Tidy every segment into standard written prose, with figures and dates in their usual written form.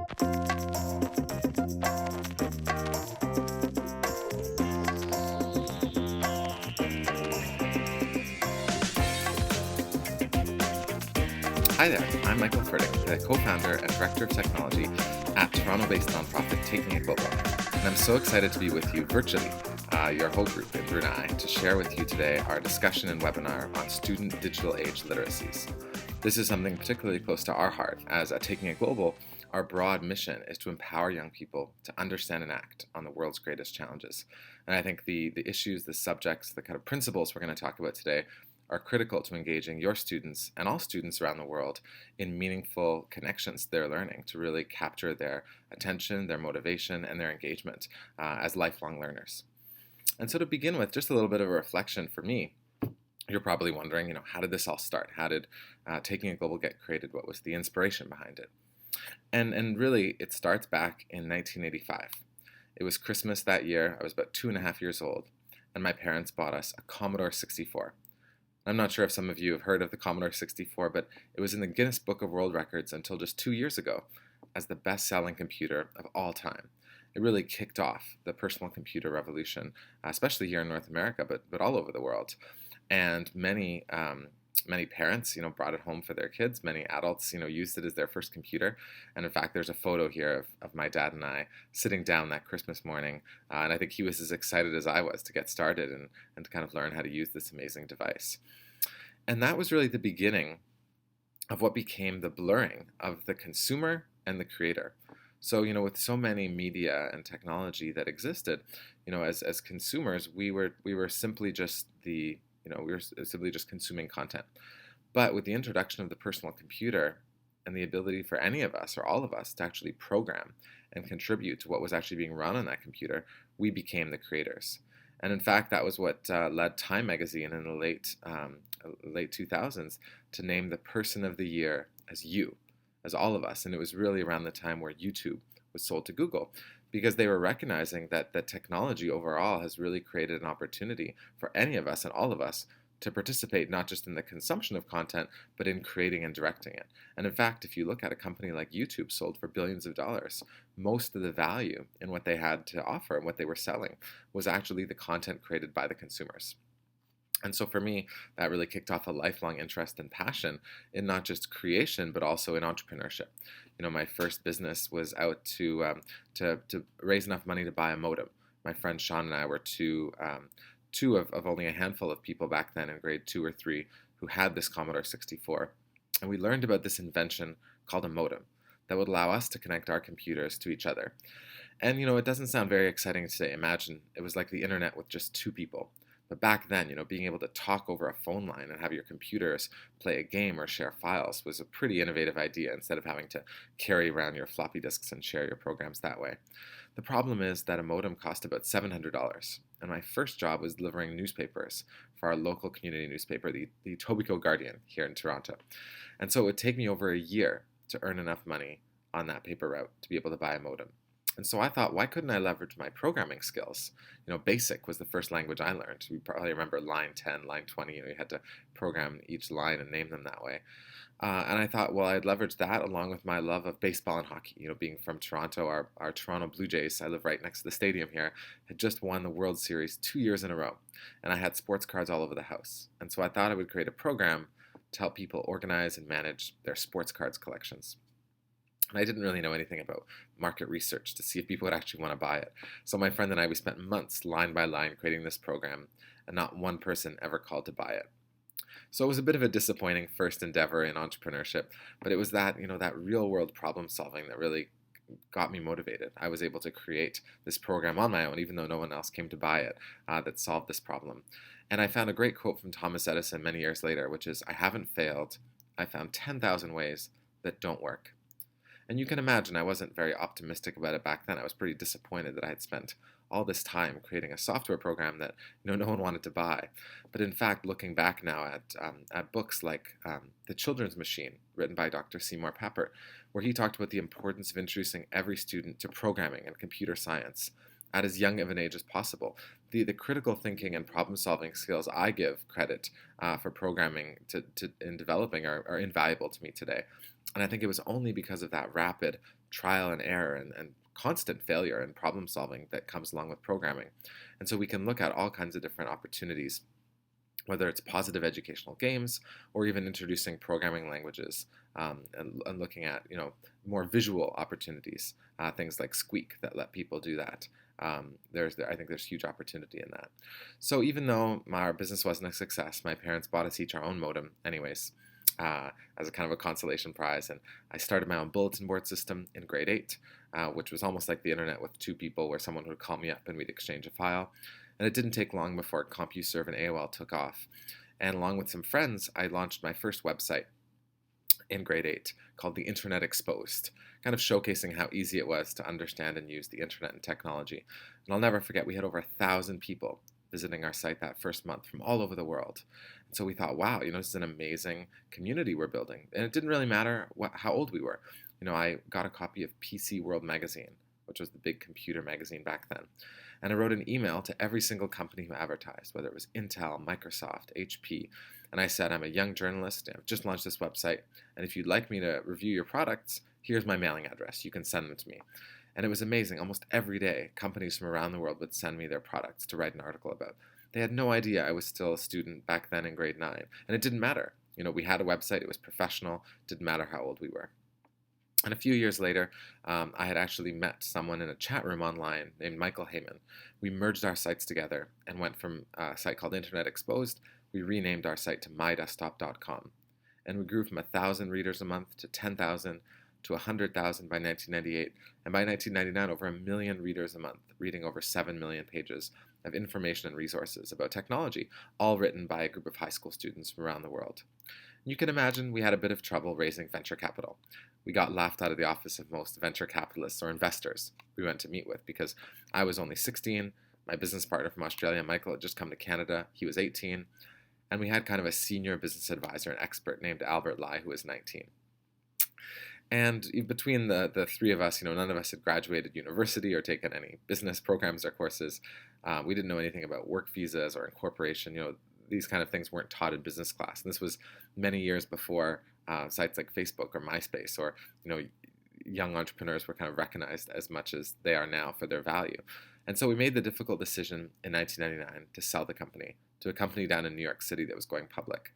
Hi there, I'm Michael Furtick, the co-founder and director of technology at Toronto-based nonprofit Taking It Global. And I'm so excited to be with you virtually, your whole group in Brunei, to share with you today our discussion and webinar on student digital age literacies. This is something particularly close to our heart, as at Taking It Global, our broad mission is to empower young people to understand and act on the world's greatest challenges. And I think the issues, the subjects, the kind of principles we're going to talk about today are critical to engaging your students and all students around the world in meaningful connections to their learning to really capture their attention, their motivation, and their engagement as lifelong learners. And so to begin with, just a little bit of a reflection for me. You're probably wondering, how did this all start? How did Taking It Global get created? What was the inspiration behind it? And really, it starts back in 1985. It was Christmas that year. I was about 2.5 years old, and my parents bought us a Commodore 64. I'm not sure if some of you have heard of the Commodore 64, but it was in the Guinness Book of World Records until just 2 years ago as the best-selling computer of all time. It really kicked off the personal computer revolution, especially here in North America, but all over the world. And many parents, brought it home for their kids. Many adults, used it as their first computer. And in fact, there's a photo here of my dad and I sitting down that Christmas morning. And I think he was as excited as I was to get started and to kind of learn how to use this amazing device. And that was really the beginning of what became the blurring of the consumer and the creator. So, with so many media and technology that existed, as consumers, we were simply just consuming content. But with the introduction of the personal computer and the ability for any of us or all of us to actually program and contribute to what was actually being run on that computer, we became the creators. And in fact, that was what led Time magazine in the late 2000s to name the person of the year as you, as all of us. And it was really around the time where YouTube was sold to Google, because they were recognizing that the technology overall has really created an opportunity for any of us and all of us to participate not just in the consumption of content, but in creating and directing it. And in fact, if you look at a company like YouTube sold for billions of dollars, most of the value in what they had to offer and what they were selling was actually the content created by the consumers. And so for me, that really kicked off a lifelong interest and passion in not just creation, but also in entrepreneurship. My first business was out to raise enough money to buy a modem. My friend Sean and I were two of only a handful of people back then in grade 2 or 3 who had this Commodore 64. And we learned about this invention called a modem that would allow us to connect our computers to each other. And, it doesn't sound very exciting today. Imagine it was like the internet with just 2 people. But back then, being able to talk over a phone line and have your computers play a game or share files was a pretty innovative idea instead of having to carry around your floppy disks and share your programs that way. The problem is that a modem cost about $700. And my first job was delivering newspapers for our local community newspaper, the Etobicoke Guardian here in Toronto. And so it would take me over a year to earn enough money on that paper route to be able to buy a modem. And so I thought, why couldn't I leverage my programming skills? BASIC was the first language I learned. You probably remember line 10, line 20, you had to program each line and name them that way. And I thought, well, I'd leverage that along with my love of baseball and hockey. Being from Toronto, our Toronto Blue Jays, I live right next to the stadium here, had just won the World Series 2 years in a row. And I had sports cards all over the house. And so I thought I would create a program to help people organize and manage their sports cards collections. And I didn't really know anything about market research to see if people would actually want to buy it. So my friend and I, we spent months line by line creating this program, and not one person ever called to buy it. So it was a bit of a disappointing first endeavor in entrepreneurship, but it was that, that real world problem solving that really got me motivated. I was able to create this program on my own, even though no one else came to buy it, that solved this problem. And I found a great quote from Thomas Edison many years later, which is, "I haven't failed. I found 10,000 ways that don't work." And you can imagine I wasn't very optimistic about it back then. I was pretty disappointed that I had spent all this time creating a software program that no one wanted to buy. But in fact, looking back now at books like The Children's Machine, written by Dr. Seymour Papert, where he talked about the importance of introducing every student to programming and computer science at as young of an age as possible. The critical thinking and problem-solving skills I give credit for programming in developing are invaluable to me today. And I think it was only because of that rapid trial and error and constant failure and problem solving that comes along with programming. And so we can look at all kinds of different opportunities, whether it's positive educational games or even introducing programming languages, and looking at more visual opportunities, things like Squeak that let people do that. I think there's huge opportunity in that. So even though our business wasn't a success, my parents bought us each our own modem anyways, as a kind of a consolation prize. And I started my own bulletin board system in grade 8, which was almost like the internet with two people, where someone would call me up and we'd exchange a file. And it didn't take long before CompuServe and AOL took off. And along with some friends, I launched my first website in grade 8 called The Internet Exposed, kind of showcasing how easy it was to understand and use the internet and technology. And I'll never forget, we had over 1,000 people visiting our site that first month from all over the world. And so we thought, wow, this is an amazing community we're building. And it didn't really matter how old we were. I got a copy of PC World magazine, which was the big computer magazine back then. And I wrote an email to every single company who advertised, whether it was Intel, Microsoft, HP. And I said, I'm a young journalist, and I've just launched this website, and if you'd like me to review your products, here's my mailing address. You can send them to me. And it was amazing. Almost every day, companies from around the world would send me their products to write an article about. They had no idea I was still a student back then in grade 9. And it didn't matter. We had a website. It was professional. It didn't matter how old we were. And a few years later, I had actually met someone in a chat room online named Michael Heyman. We merged our sites together and went from a site called Internet Exposed. We renamed our site to mydesktop.com. And we grew from 1,000 readers a month to 10,000 to 100,000 by 1998. And by 1999, over 1 million readers a month, reading over 7 million pages of information and resources about technology, all written by a group of high school students from around the world. You can imagine we had a bit of trouble raising venture capital. We got laughed out of the office of most venture capitalists or investors we went to meet with, because I was only 16, my business partner from Australia, Michael, had just come to Canada, he was 18, and we had kind of a senior business advisor and expert named Albert Lai, who was 19. And between the three of us, none of us had graduated university or taken any business programs or courses. We didn't know anything about work visas or incorporation. These kind of things weren't taught in business class. And this was many years before sites like Facebook or MySpace, or young entrepreneurs were kind of recognized as much as they are now for their value. And so we made the difficult decision in 1999 to sell the company to a company down in New York City that was going public.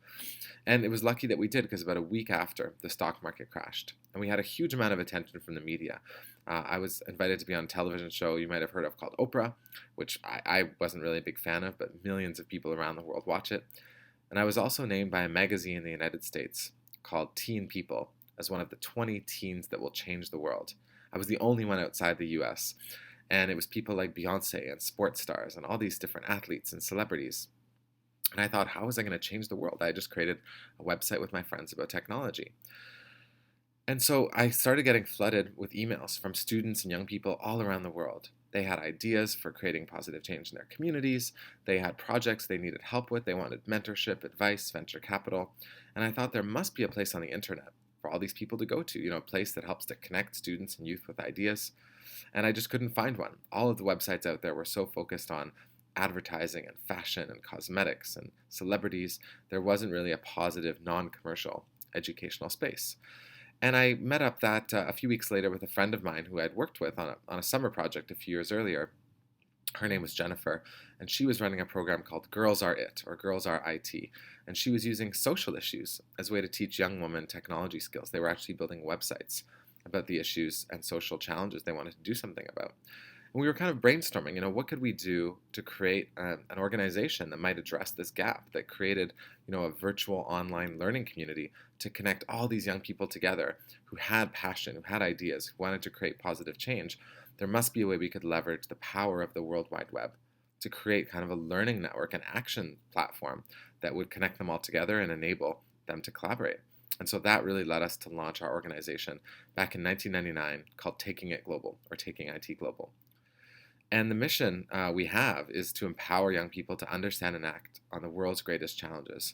And it was lucky that we did, because about a week after, the stock market crashed. And we had a huge amount of attention from the media. I was invited to be on a television show you might have heard of called Oprah, which I wasn't really a big fan of, but millions of people around the world watch it. And I was also named by a magazine in the United States called Teen People as one of the 20 teens that will change the world. I was the only one outside the US. And it was people like Beyonce and sports stars and all these different athletes and celebrities. And I thought, how was I going to change the world? I had just created a website with my friends about technology. And so I started getting flooded with emails from students and young people all around the world. They had ideas for creating positive change in their communities. They had projects they needed help with. They wanted mentorship, advice, venture capital. And I thought there must be a place on the internet for all these people to go to, a place that helps to connect students and youth with ideas. And I just couldn't find one. All of the websites out there were so focused on advertising and fashion and cosmetics and celebrities. There wasn't really a positive, non-commercial educational space. And I met up that a few weeks later with a friend of mine who I'd worked with on a summer project a few years earlier. Her name was Jennifer, and she was running a program called Girls Are It, or Girls Are IT. And she was using social issues as a way to teach young women technology skills. They were actually building websites about the issues and social challenges they wanted to do something about. And we were kind of brainstorming, what could we do to create an organization that might address this gap, that created, a virtual online learning community to connect all these young people together who had passion, who had ideas, who wanted to create positive change. There must be a way we could leverage the power of the World Wide Web to create kind of a learning network, an action platform that would connect them all together and enable them to collaborate. And so that really led us to launch our organization back in 1999 called Taking It Global, or Taking IT Global. And the mission we have is to empower young people to understand and act on the world's greatest challenges.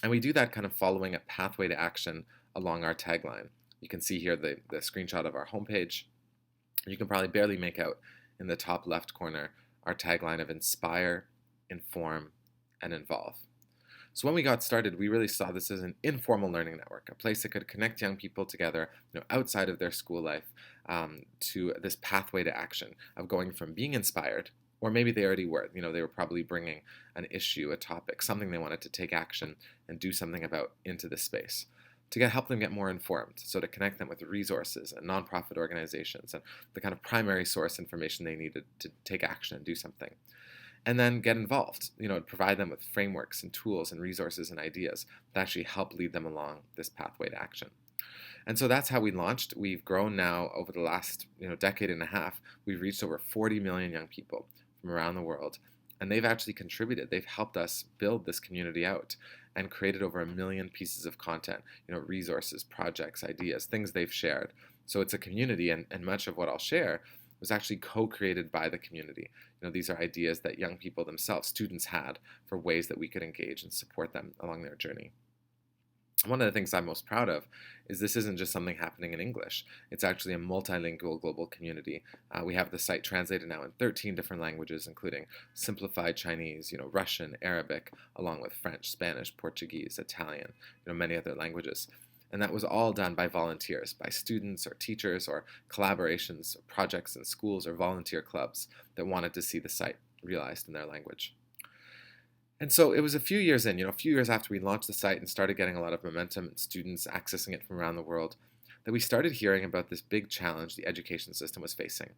And we do that kind of following a pathway to action along our tagline. You can see here the screenshot of our homepage. You can probably barely make out in the top left corner our tagline of inspire, inform, and involve. So when we got started, we really saw this as an informal learning network, a place that could connect young people together outside of their school life, to this pathway to action of going from being inspired, or maybe they already were, they were probably bringing an issue, a topic, something they wanted to take action and do something about into this space, to help them get more informed, so to connect them with resources and nonprofit organizations and the kind of primary source information they needed to take action and do something. And then get involved, provide them with frameworks and tools and resources and ideas that actually help lead them along this pathway to action. And so that's how we launched. We've grown now over the last decade and a half. We've reached over 40 million young people from around the world, and they've actually contributed. They've helped us build this community out and created over 1 million pieces of content, resources, projects, ideas, things they've shared. So it's a community, and much of what I'll share was actually co-created by the community. These are ideas that young people themselves, students, had for ways that we could engage and support them along their journey. One of the things I'm most proud of is this isn't just something happening in English. It's actually a multilingual global community. We have the site translated now in 13 different languages, including simplified Chinese, Russian, Arabic, along with French, Spanish, Portuguese, Italian, many other languages. And that was all done by volunteers, by students or teachers or collaborations, or projects in schools or volunteer clubs that wanted to see the site realized in their language. And so it was a few years in, a few years after we launched the site and started getting a lot of momentum and students accessing it from around the world, that we started hearing about this big challenge the education system was facing.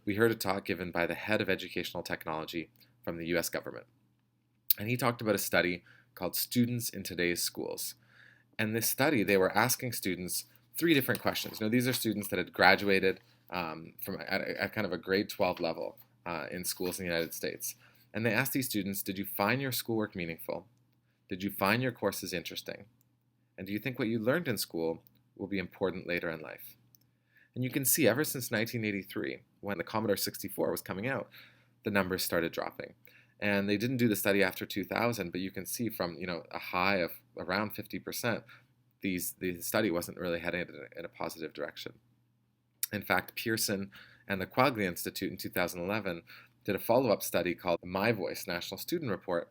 We heard a talk given by the head of educational technology from the US government. And he talked about a study called Students in Today's Schools. And this study, they were asking students 3 different questions. These are students that had graduated from at kind of a grade 12 level in schools in the United States. And they asked these students, did you find your schoolwork meaningful? Did you find your courses interesting? And do you think what you learned in school will be important later in life? And you can see ever since 1983, when the Commodore 64 was coming out, the numbers started dropping. And they didn't do the study after 2000, but you can see from a high of around 50%, the study wasn't really heading in a positive direction. In fact, Pearson and the Quaglia Institute in 2011 did a follow-up study called the My Voice National Student Report,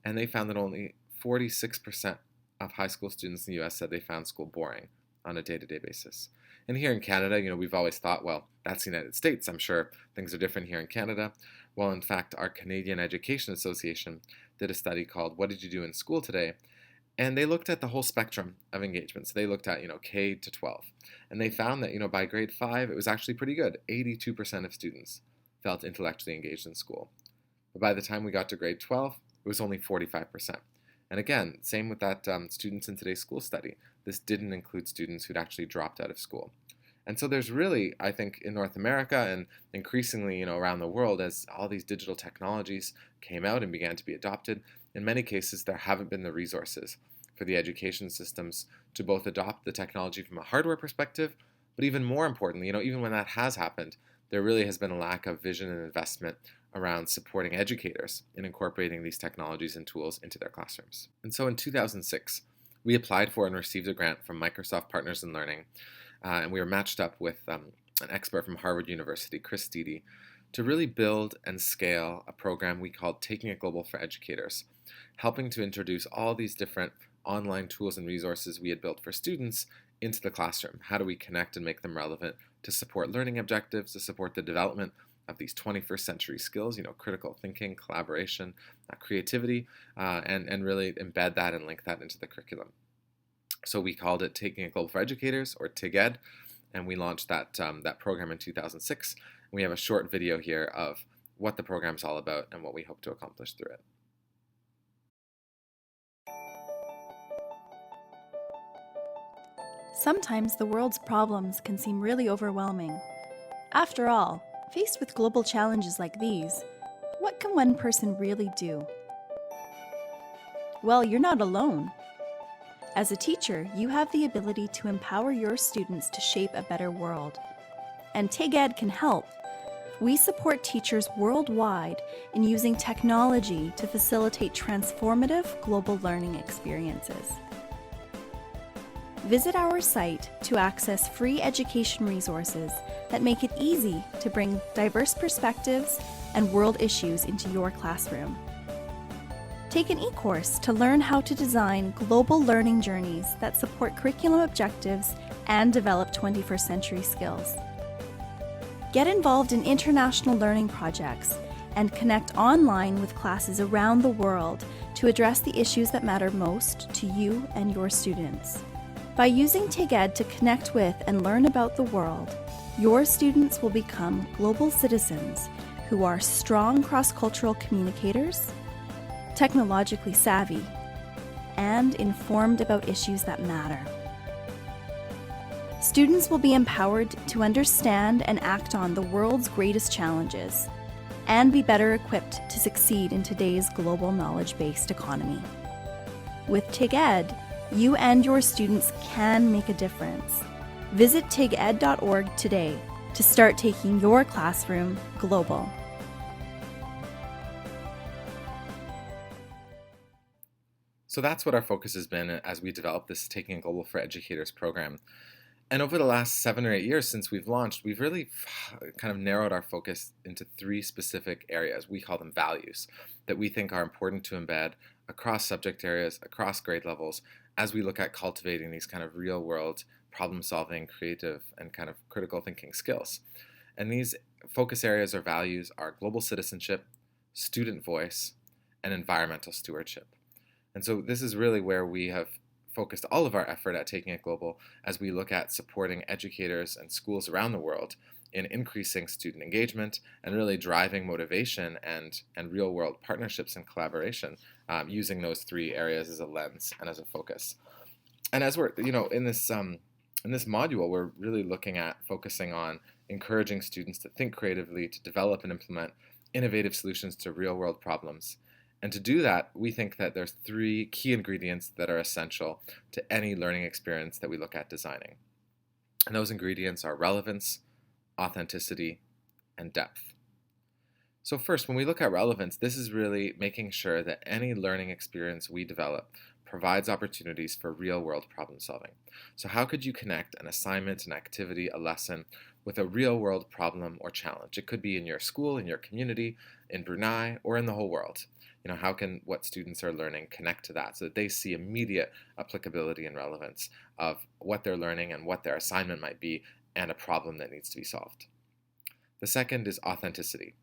and they found that only 46% of high school students in the US said they found school boring on a day-to-day basis. And here in Canada, we've always thought, well, that's the United States. I'm sure things are different here in Canada. Well, in fact, our Canadian Education Association did a study called What Did You Do in School Today? And they looked at the whole spectrum of engagement. So they looked at, K to 12. And they found that, by grade 5, it was actually pretty good. 82% of students felt intellectually engaged in school. But by the time we got to grade 12, it was only 45%. And again, same with that Students in Today's School study. This didn't include students who'd actually dropped out of school. And so there's really, I think, in North America and increasingly, around the world, as all these digital technologies came out and began to be adopted, in many cases there haven't been the resources for the education systems to both adopt the technology from a hardware perspective, but even more importantly, even when that has happened, there really has been a lack of vision and investment around supporting educators in incorporating these technologies and tools into their classrooms. And so in 2006, we applied for and received a grant from Microsoft Partners in Learning, and we were matched up with an expert from Harvard University, Chris Steedy, to really build and scale a program we called Taking It Global for Educators, helping to introduce all these different online tools and resources we had built for students into the classroom. How do we connect and make them relevant to support learning objectives, to support the development of these 21st century skills, critical thinking, collaboration, creativity, and really embed that and link that into the curriculum. So we called it Taking It Global for Educators, or TIGED, and we launched that program in 2006. We have a short video here of what the program's all about and what we hope to accomplish through it. Sometimes the world's problems can seem really overwhelming. After all, faced with global challenges like these, what can one person really do? Well, you're not alone. As a teacher, you have the ability to empower your students to shape a better world. And TIGED can help. We support teachers worldwide in using technology to facilitate transformative global learning experiences. Visit our site to access free education resources that make it easy to bring diverse perspectives and world issues into your classroom. Take an e-course to learn how to design global learning journeys that support curriculum objectives and develop 21st century skills. Get involved in international learning projects and connect online with classes around the world to address the issues that matter most to you and your students. By using TIGED to connect with and learn about the world, your students will become global citizens who are strong cross-cultural communicators, technologically savvy, and informed about issues that matter. Students will be empowered to understand and act on the world's greatest challenges and be better equipped to succeed in today's global knowledge-based economy. With TIGED, you and your students can make a difference. Visit tiged.org today to start taking your classroom global. So that's what our focus has been as we develop this Taking It Global for Educators program. And over the last 7 or 8 years since we've launched, we've really kind of narrowed our focus into 3 specific areas. We call them values that we think are important to embed across subject areas, across grade levels, as we look at cultivating these kind of real-world problem-solving, creative, and kind of critical thinking skills. And these focus areas or values are global citizenship, student voice, and environmental stewardship. And so this is really where we have focused all of our effort at Taking It Global as we look at supporting educators and schools around the world in increasing student engagement and really driving motivation and real-world partnerships and collaboration using those 3 areas as a lens and as a focus. And as we're, in this module, we're really looking at focusing on encouraging students to think creatively, to develop and implement innovative solutions to real-world problems. And to do that, we think that there's 3 key ingredients that are essential to any learning experience that we look at designing. And those ingredients are relevance, authenticity, and depth. So first, when we look at relevance, this is really making sure that any learning experience we develop provides opportunities for real-world problem solving. So how could you connect an assignment, an activity, a lesson with a real-world problem or challenge? It could be in your school, in your community, in Brunei, or in the whole world. How can what students are learning connect to that so that they see immediate applicability and relevance of what they're learning and what their assignment might be and a problem that needs to be solved. The second is authenticity.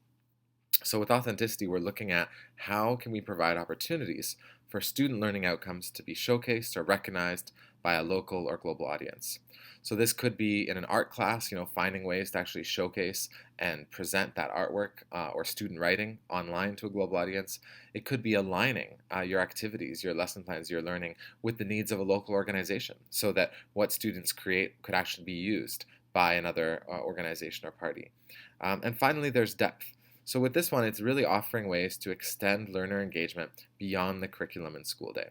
So with authenticity, we're looking at how can we provide opportunities for student learning outcomes to be showcased or recognized by a local or global audience. So this could be in an art class, finding ways to actually showcase and present that artwork or student writing online to a global audience. It could be aligning your activities, your lesson plans, your learning with the needs of a local organization so that what students create could actually be used by another organization or party. And finally, there's depth. So with this one, it's really offering ways to extend learner engagement beyond the curriculum and school day.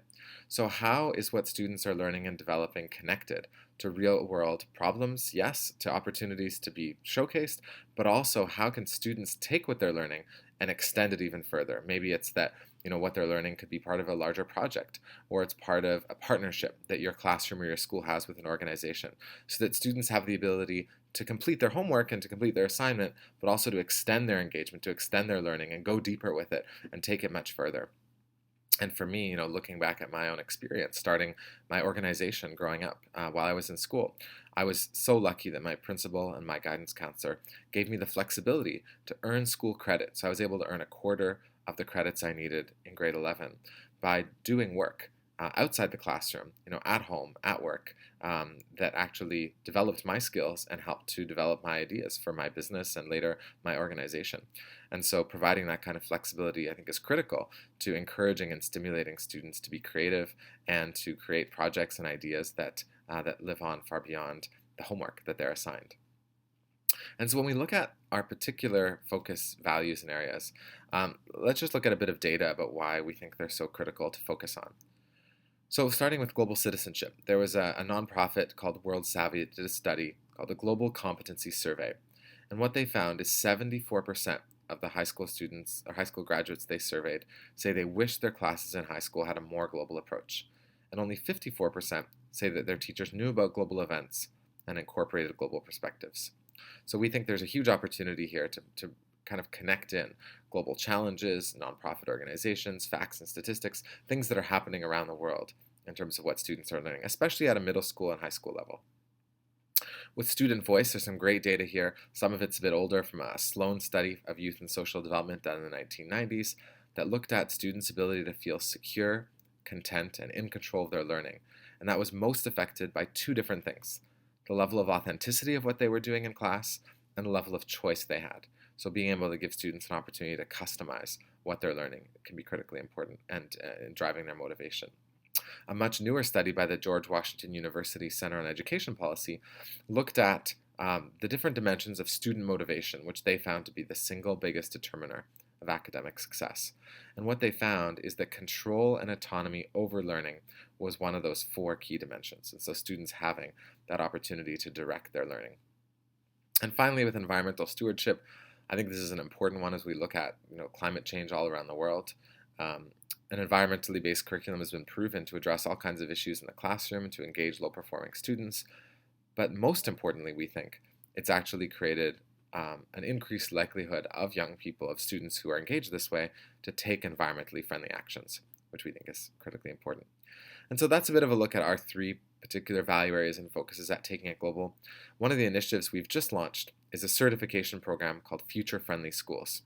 So how is what students are learning and developing connected to real-world problems? Yes, to opportunities to be showcased, but also how can students take what they're learning and extend it even further? Maybe it's that what they're learning could be part of a larger project, or it's part of a partnership that your classroom or your school has with an organization, so that students have the ability to complete their homework and to complete their assignment, but also to extend their engagement, to extend their learning and go deeper with it and take it much further. And for me, looking back at my own experience, starting my organization growing up while I was in school, I was so lucky that my principal and my guidance counselor gave me the flexibility to earn school credit. So I was able to earn a quarter of the credits I needed in grade 11 by doing work outside the classroom, at home, at work, that actually developed my skills and helped to develop my ideas for my business and later my organization. And so providing that kind of flexibility, I think, is critical to encouraging and stimulating students to be creative and to create projects and ideas that live on far beyond the homework that they're assigned. And so when we look at our particular focus values and areas, let's just look at a bit of data about why we think they're so critical to focus on. So starting with global citizenship, there was a nonprofit called WorldSavvy that did a study called the Global Competency Survey. And what they found is 74% of the high school students or high school graduates they surveyed say they wish their classes in high school had a more global approach. And only 54% say that their teachers knew about global events and incorporated global perspectives. So we think there's a huge opportunity here to kind of connect in global challenges, nonprofit organizations, facts and statistics, things that are happening around the world in terms of what students are learning, especially at a middle school and high school level. With student voice, there's some great data here. Some of it's a bit older from a Sloan study of youth and social development done in the 1990s that looked at students' ability to feel secure, content, and in control of their learning. And that was most affected by two different things: the level of authenticity of what they were doing in class and the level of choice they had. So being able to give students an opportunity to customize what they're learning can be critically important and in driving their motivation. A much newer study by the George Washington University Center on Education Policy looked at the different dimensions of student motivation, which they found to be the single biggest determiner of academic success. And what they found is that control and autonomy over learning was one of those four key dimensions. And so students having that opportunity to direct their learning. And finally, with environmental stewardship, I think this is an important one as we look at climate change all around the world. An environmentally based curriculum has been proven to address all kinds of issues in the classroom and to engage low-performing students. But most importantly, we think it's actually created an increased likelihood of young people, of students who are engaged this way, to take environmentally friendly actions, which we think is critically important. And so that's a bit of a look at our three particular value areas and focuses at Taking It Global. One of the initiatives we've just launched is a certification program called Future Friendly Schools.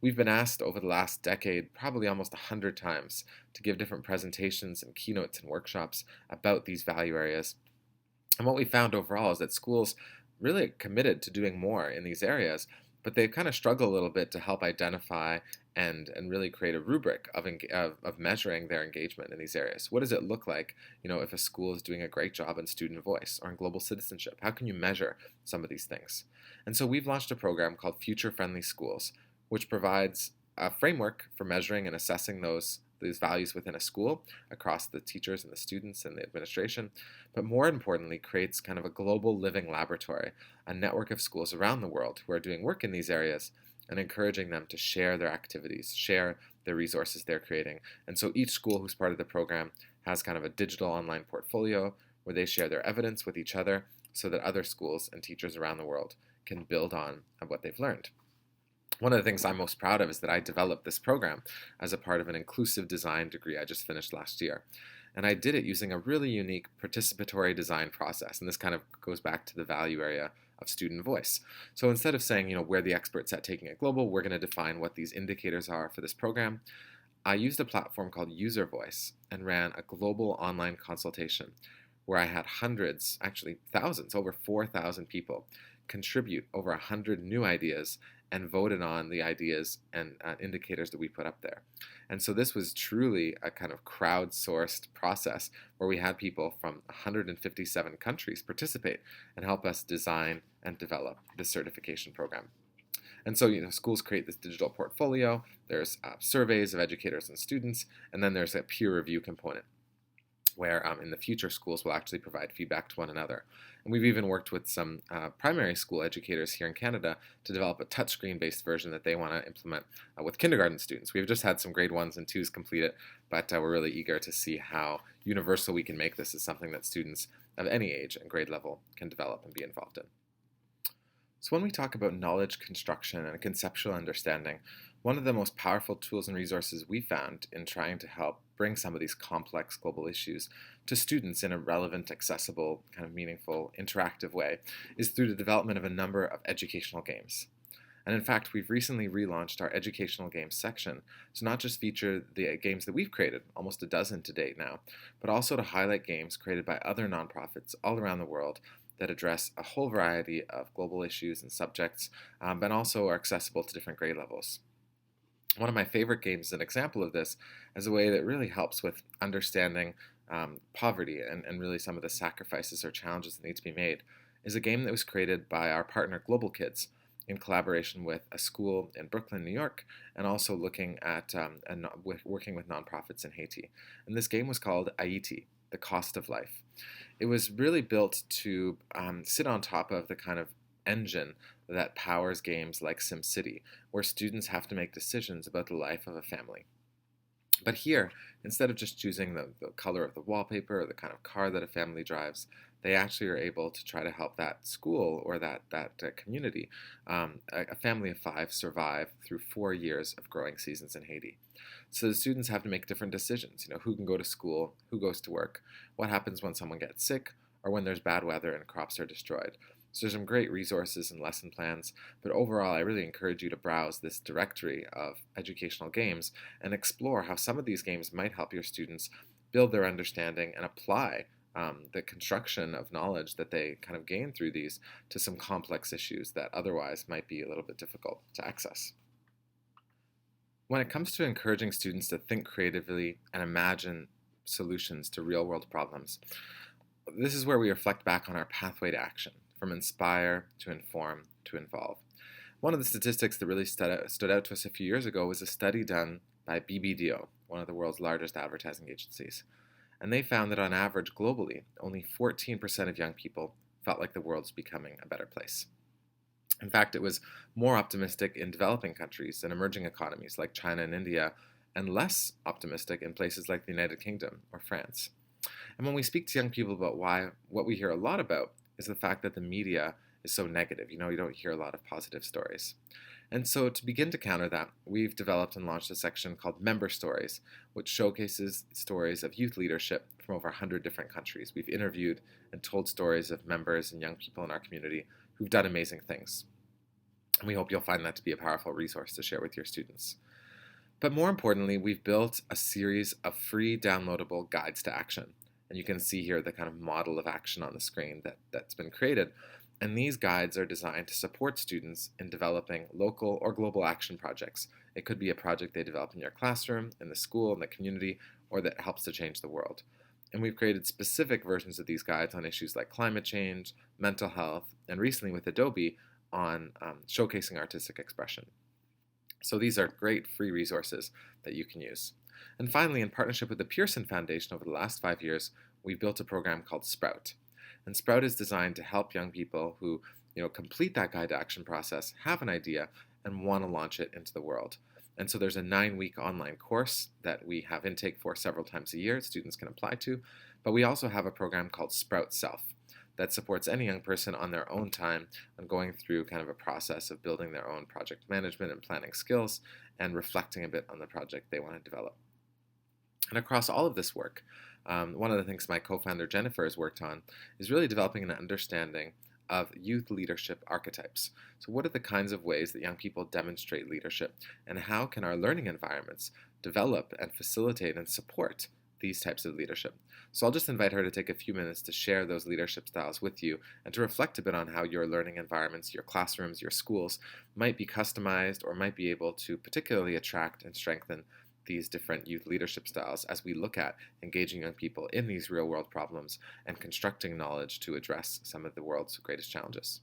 We've been asked over the last decade, probably almost 100 times, to give different presentations and keynotes and workshops about these value areas. And what we found overall is that schools really committed to doing more in these areas, but they kind of struggle a little bit to help identify and really create a rubric of measuring their engagement in these areas. What does it look like, if a school is doing a great job in student voice or in global citizenship? How can you measure some of these things? And so we've launched a program called Future Friendly Schools, which provides a framework for measuring and assessing these values within a school across the teachers and the students and the administration, but more importantly creates kind of a global living laboratory, a network of schools around the world who are doing work in these areas and encouraging them to share their activities, share the resources they're creating. And so each school who's part of the program has kind of a digital online portfolio where they share their evidence with each other so that other schools and teachers around the world can build on what they've learned. One of the things I'm most proud of is that I developed this program as a part of an inclusive design degree I just finished last year. And I did it using a really unique participatory design process. And this kind of goes back to the value area of student voice. So instead of saying, we're the experts at Taking It Global, we're going to define what these indicators are for this program, I used a platform called User Voice and ran a global online consultation where I had hundreds, actually thousands, over 4,000 people contribute over 100 new ideas and voted on the ideas and indicators that we put up there. And so this was truly a kind of crowdsourced process where we had people from 157 countries participate and help us design and develop the certification program. And so, schools create this digital portfolio, there's surveys of educators and students, and then there's a peer review component where in the future schools will actually provide feedback to one another. And we've even worked with some primary school educators here in Canada to develop a touchscreen-based version that they want to implement with kindergarten students. We've just had some grade 1s and 2s complete it, but we're really eager to see how universal we can make this as something that students of any age and grade level can develop and be involved in. So when we talk about knowledge construction and conceptual understanding, one of the most powerful tools and resources we found in trying to help bring some of these complex global issues to students in a relevant, accessible, kind of meaningful, interactive way is through the development of a number of educational games. And in fact, we've recently relaunched our educational games section to not just feature the games that we've created, almost a dozen to date now, but also to highlight games created by other nonprofits all around the world that address a whole variety of global issues and subjects, but also are accessible to different grade levels. One of my favorite games is an example of this as a way that really helps with understanding poverty and really some of the sacrifices or challenges that need to be made, is a game that was created by our partner Global Kids in collaboration with a school in Brooklyn, New York, and also looking at working with nonprofits in Haiti. And this game was called Haiti, The Cost of Life. It was really built to sit on top of the kind of engine that powers games like SimCity, where students have to make decisions about the life of a family. But here, instead of just choosing the color of the wallpaper or the kind of car that a family drives, they actually are able to try to help that school or that community, a family of 5, survive through 4 years of growing seasons in Haiti. So the students have to make different decisions, who can go to school, who goes to work, what happens when someone gets sick, or when there's bad weather and crops are destroyed. So there's some great resources and lesson plans, but overall I really encourage you to browse this directory of educational games and explore how some of these games might help your students build their understanding and apply the construction of knowledge that they kind of gain through these to some complex issues that otherwise might be a little bit difficult to access. When it comes to encouraging students to think creatively and imagine solutions to real-world problems, this is where we reflect back on our pathway to action, from inspire to inform to involve. One of the statistics that really stood out to us a few years ago was a study done by BBDO, one of the world's largest advertising agencies. And they found that on average globally, only 14% of young people felt like the world's becoming a better place. In fact, it was more optimistic in developing countries and emerging economies like China and India, and less optimistic in places like the United Kingdom or France. And when we speak to young people about why, what we hear a lot about is the fact that the media is so negative. You don't hear a lot of positive stories. And so to begin to counter that, we've developed and launched a section called Member Stories, which showcases stories of youth leadership from over 100 different countries. We've interviewed and told stories of members and young people in our community who've done amazing things. And we hope you'll find that to be a powerful resource to share with your students. But more importantly, we've built a series of free downloadable guides to action. And you can see here the kind of model of action on the screen that's been created. And these guides are designed to support students in developing local or global action projects. It could be a project they develop in your classroom, in the school, in the community, or that helps to change the world. And we've created specific versions of these guides on issues like climate change, mental health, and recently with Adobe on showcasing artistic expression. So these are great free resources that you can use. And finally, in partnership with the Pearson Foundation over the last 5 years, we've built a program called Sprout. And Sprout is designed to help young people who complete that guide to action process, have an idea, and want to launch it into the world. And so there's a 9-week online course that we have intake for several times a year students can apply to. But we also have a program called Sprout Self that supports any young person on their own time on going through kind of a process of building their own project management and planning skills and reflecting a bit on the project they want to develop. And across all of this work, one of the things my co-founder Jennifer has worked on is really developing an understanding of youth leadership archetypes. So what are the kinds of ways that young people demonstrate leadership, and how can our learning environments develop and facilitate and support these types of leadership? So I'll just invite her to take a few minutes to share those leadership styles with you and to reflect a bit on how your learning environments, your classrooms, your schools might be customized or might be able to particularly attract and strengthen these different youth leadership styles as we look at engaging young people in these real-world problems and constructing knowledge to address some of the world's greatest challenges.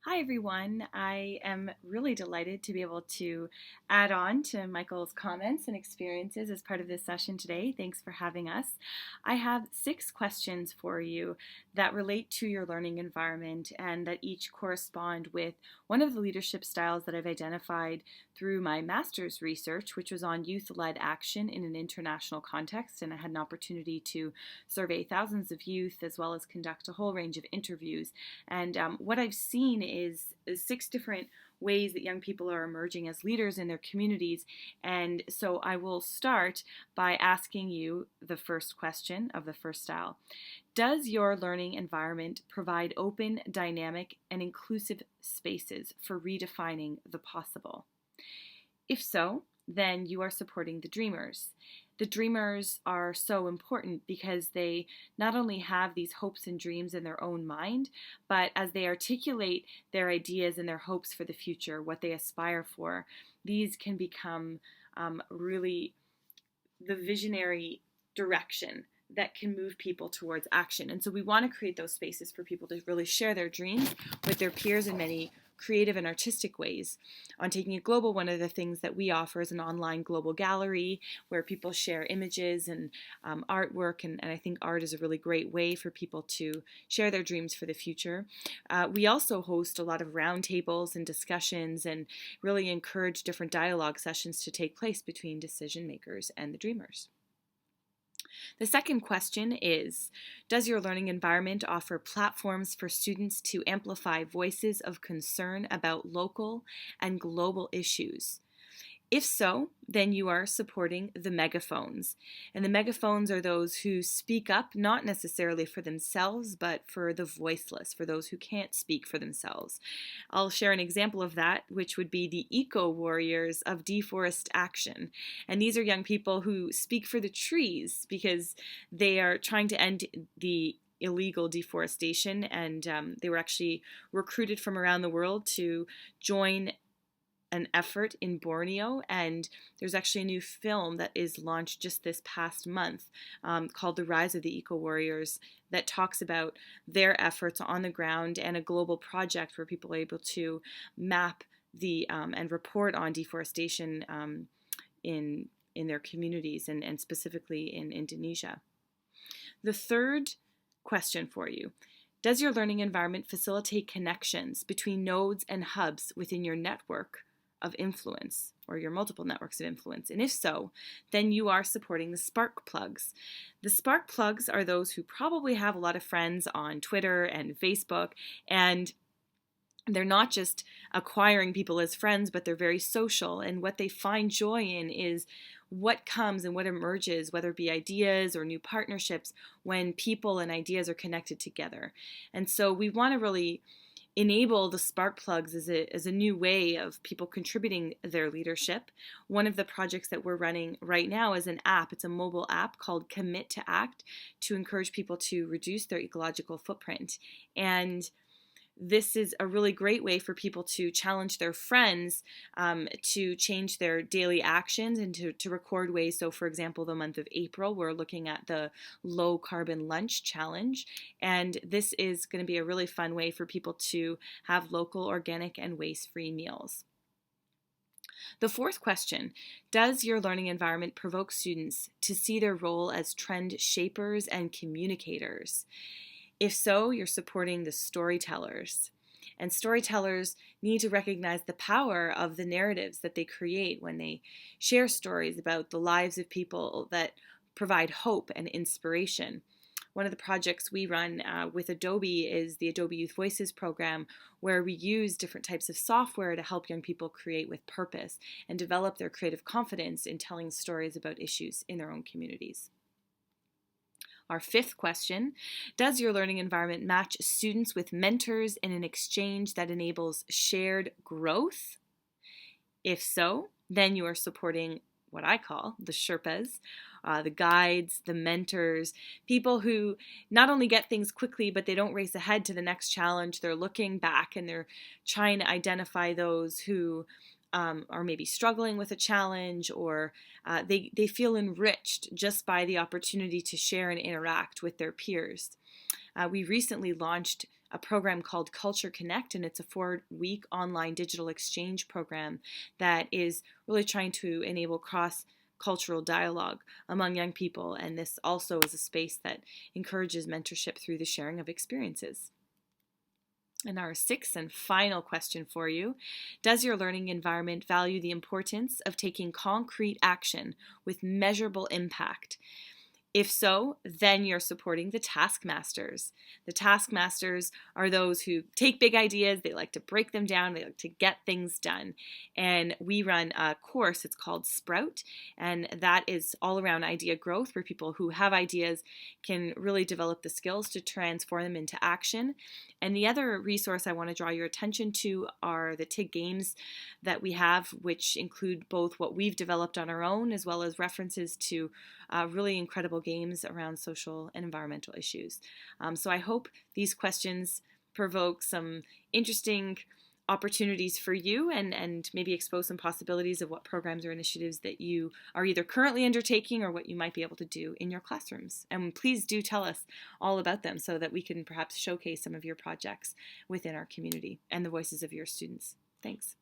Hi everyone, I am really delighted to be able to add on to Michael's comments and experiences as part of this session today. Thanks for having us. I have 6 questions for you that relate to your learning environment and that each correspond with one of the leadership styles that I've identified through my master's research, which was on youth-led action in an international context, and I had an opportunity to survey thousands of youth as well as conduct a whole range of interviews. And what I've seen is 6 different ways that young people are emerging as leaders in their communities. And so I will start by asking you the first question of the first style. Does your learning environment provide open, dynamic, and inclusive spaces for redefining the possible? If so, then you are supporting the dreamers. The dreamers are so important because they not only have these hopes and dreams in their own mind, but as they articulate their ideas and their hopes for the future, what they aspire for, these can become really the visionary direction that can move people towards action. And so we want to create those spaces for people to really share their dreams with their peers in many creative and artistic ways. On Taking It Global, one of the things that we offer is an online global gallery where people share images and artwork, and I think art is a really great way for people to share their dreams for the future. We also host a lot of roundtables and discussions and really encourage different dialogue sessions to take place between decision makers and the dreamers. The second question is, does your learning environment offer platforms for students to amplify voices of concern about local and global issues? If so, then you are supporting the megaphones. And the megaphones are those who speak up, not necessarily for themselves, but for the voiceless, for those who can't speak for themselves. I'll share an example of that, which would be the eco warriors of deforest action. And these are young people who speak for the trees because they are trying to end the illegal deforestation, and they were actually recruited from around the world to join an effort in Borneo, and there's actually a new film that is launched just this past month called The Rise of the Eco Warriors that talks about their efforts on the ground and a global project where people are able to map the and report on deforestation in their communities and specifically in Indonesia. The third question for you: does your learning environment facilitate connections between nodes and hubs within your network of influence or your multiple networks of influence? And if so, then you are supporting the spark plugs. The spark plugs are those who probably have a lot of friends on Twitter and Facebook, and they're not just acquiring people as friends, but they're very social. And what they find joy in is what comes and what emerges, whether it be ideas or new partnerships, when people and ideas are connected together. And so we want to really enable the spark plugs as a new way of people contributing their leadership. One of the projects that we're running right now is an app. It's a mobile app called Commit to Act to encourage people to reduce their ecological footprint. And this is a really great way for people to challenge their friends to change their daily actions and to record ways. So, for example, the month of April, we're looking at the low carbon lunch challenge. And this is going to be a really fun way for people to have local, organic, and waste-free meals. The fourth question: does your learning environment provoke students to see their role as trend shapers and communicators? If so, you're supporting the storytellers. And storytellers need to recognize the power of the narratives that they create when they share stories about the lives of people that provide hope and inspiration. One of the projects we run with Adobe is the Adobe Youth Voices program, where we use different types of software to help young people create with purpose and develop their creative confidence in telling stories about issues in their own communities. Our fifth question: does your learning environment match students with mentors in an exchange that enables shared growth? If so, then you are supporting what I call the Sherpas, the guides, the mentors, people who not only get things quickly, but they don't race ahead to the next challenge. They're looking back and they're trying to identify those who are maybe struggling with a challenge, or they feel enriched just by the opportunity to share and interact with their peers. We recently launched a program called Culture Connect, and it's a 4-week online digital exchange program that is really trying to enable cross-cultural dialogue among young people, and this also is a space that encourages mentorship through the sharing of experiences. And our sixth and final question for you: does your learning environment value the importance of taking concrete action with measurable impact? If so, then you're supporting the Taskmasters. The Taskmasters are those who take big ideas, they like to break them down, they like to get things done. And we run a course, it's called Sprout, and that is all around idea growth, where people who have ideas can really develop the skills to transform them into action. And the other resource I want to draw your attention to are the TIG games that we have, which include both what we've developed on our own as well as references to really incredible games around social and environmental issues. So I hope these questions provoke some interesting opportunities for you and maybe expose some possibilities of what programs or initiatives that you are either currently undertaking or what you might be able to do in your classrooms. And please do tell us all about them so that we can perhaps showcase some of your projects within our community and the voices of your students. Thanks.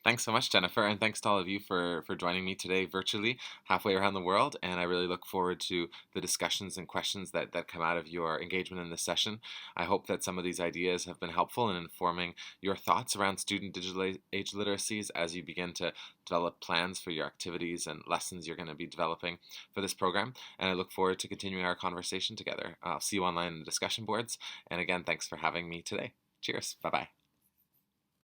Thanks so much, Jennifer, and thanks to all of you for joining me today virtually halfway around the world. And I really look forward to the discussions and questions that come out of your engagement in this session. I hope that some of these ideas have been helpful in informing your thoughts around student digital age literacies as you begin to develop plans for your activities and lessons you're going to be developing for this program. And I look forward to continuing our conversation together. I'll see you online in the discussion boards. And again, thanks for having me today. Cheers. Bye-bye.